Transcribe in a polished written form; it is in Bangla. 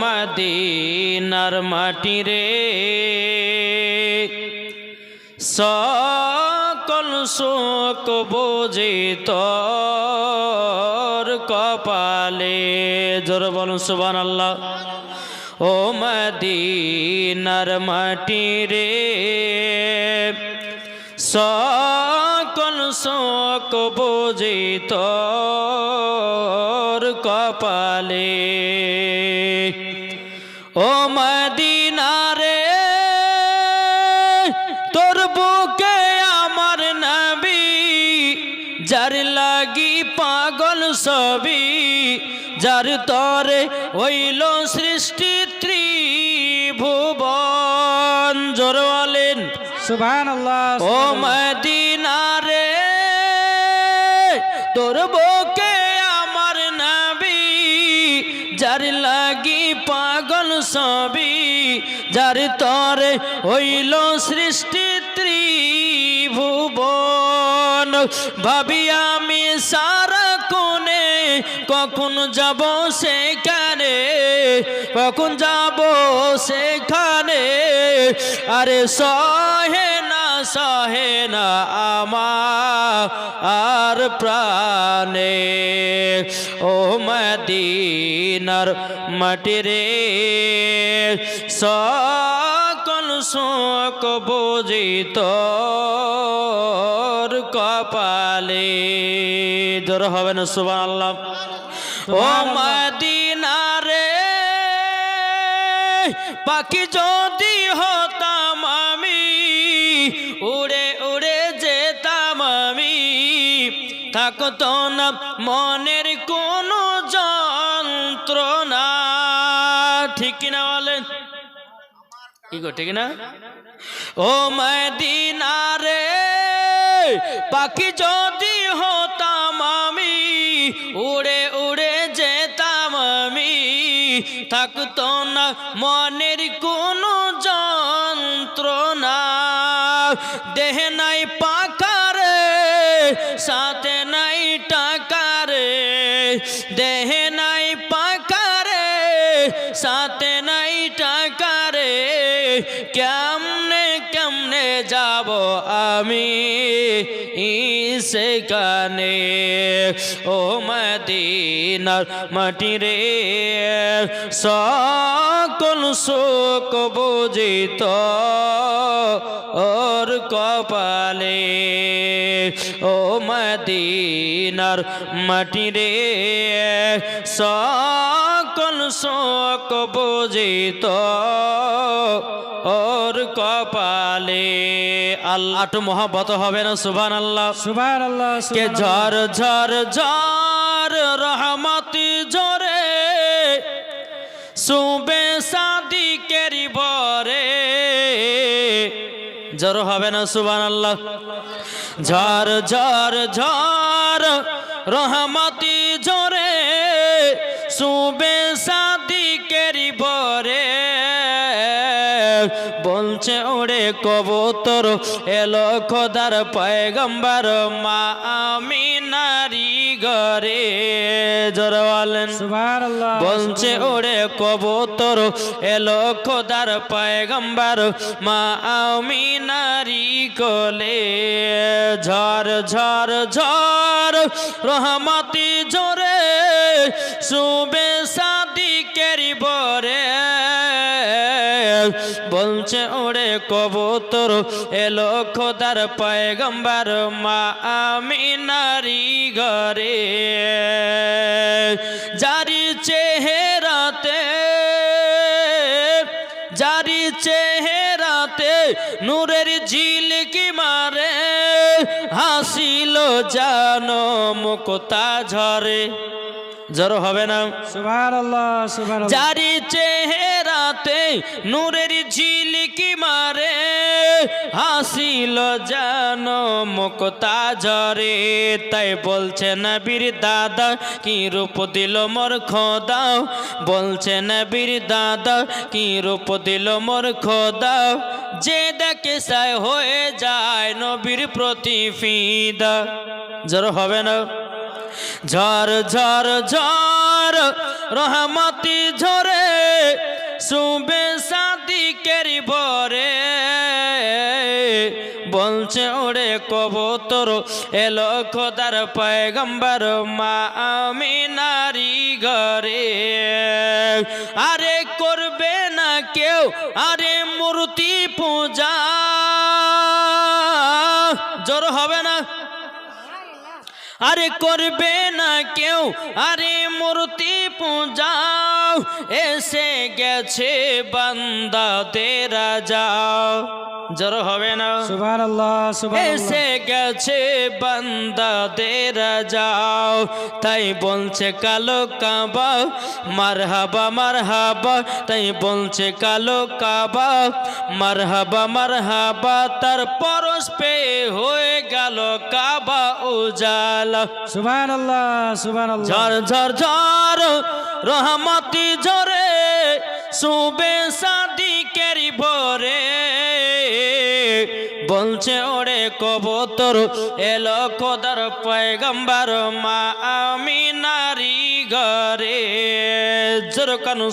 মদিনার মাটি রে সকল শোক বুঝি তোর কপালে। জোরে বলুন সুবহানাল্লাহ। ও মদিনার মাটি রে সকল শোক বুঝি তোর কপালে। ও মদিনা রে তোর বুকে আমার নবী যার লাগি পাগল সবই, যার তরে হইল সৃষ্টি ত্রিভুবন। জোরে বলেন সুবহানাল্লাহ। ও মদিনা রে তোর বুকে আমার নবী যার লাগি পাগল সবই, যার তরে হইল সৃষ্টি ত্রিভুবন। ভাবি আমি সারা কোণে কখন যাব সেখানে, কখন যাব সেখানে। আরে সহে না আমার প্রাণে। ও মদিনার মাটি রে সকল শোক বুঝি তোর কপালে। জোরে হবে না সুবহানাল্লাহ। ও মদিনা রে পাখি যদি হতাম আমি, উড়ে উড়ে যেতাম আমি, থাকতো না মনের কোনো যন্ত্রণা। ঠিক কিনা বলেন? কি গো ঠিক না? ও মদিনা রে পাখি যদি হতাম আমি, উড়ে উড়ে যেতাম আমি, থাকতো না মনের কোনো যন্ত্রণা। দেহ নাই পাখা রে সাথে নাই টাকা রে, দেহ নাই পাখা রে সাথে নাই টাকা রে, কেমনে কেমনে যাব আমি সেখানে। ও মদিনার মাটি রে সকল শোক বুঝি তোর কপালে। ও মদিনার মাটি রে সকল শোক বুঝি তোর কপালে। আল্লাহ তো মহব্বত হবে না সুবহানাল্লাহ। সুবহানাল্লাহ। কে ঝড় ঝড় ঝড় রহমতি ঝরে সুবে সাদিকের বরে। ঝড় হবে না সুবহানাল্লাহ। ঝড় ঝড় ঝড় রহমতি ঝরে সুবে সাদিকের বরে। বলছে ওরে কবুতর এলো খোদার পয়গম্বর মা আমিনারি ঘরে। জোরে বলেন সুবহানাল্লাহ। বলছে ওরে কবুতর এলো খোদার পয়গম্বর মা আমিনারি কোলে। ঝড় ঝড় ঝড় রহমতি ঝরে সুবে সাদিকের বরে। বলছে ওরে কবুতর এলো খোদার পয়গম্বর মা আমিনারি ঘরে। জারি চেহারাতে নূরের ঝিলকি মারে, হাসিল জানো মুক্তা ঝরে। জড়ো হবে না সুবহানাল্লাহ। সুবহানাল্লাহ। জারি চেহারাতে নূরের ঝিলকি মারে, হাসিল জানো মুক্তা ঝরে। তাই বলছে নবীর দাদা কি রূপ দিল মোর খোদা, বলছে নবীর দাদা কি রূপ দিল মোর খোদা। যে দেখে সায় হয়ে যায় নবীর প্রতি ফিদা। জড়ো হবে না। ঝড় ঝড় ঝড় রহমতি ঝরে শুবে সাদিকের ভরে বলছে ওরে কবুতর এলো খোদার পয়গম্বর মা আমিনারি ঘরে আরে করবে না কেউ আরে মূর্তি পূজা জোর হবে না আরে করবে না কেউ আরে মূর্তি পূজা এসে গেছে বান্দাদের রাজা জোর হবে না সুবহানাল্লাহ সুবহানাল্লাহ এসে গেছে বান্দাদের যাও তাই বলছে কালো কাবা মারহাবা মারহাবা তাই বলছে কালো কাবা মারহাবা মারহাবা তার পরশ পে হয়ে গেল কাবা উজালা সুবহানাল্লাহ সুবহানাল্লাহ ঝর ঝর ঝর রহমতি ঝরে শুবে সাদিকের ভরে বলছে ওরে কবুতর এলো খোদার পয়গম্বর মা আমিনারি ঘরে জোর কানু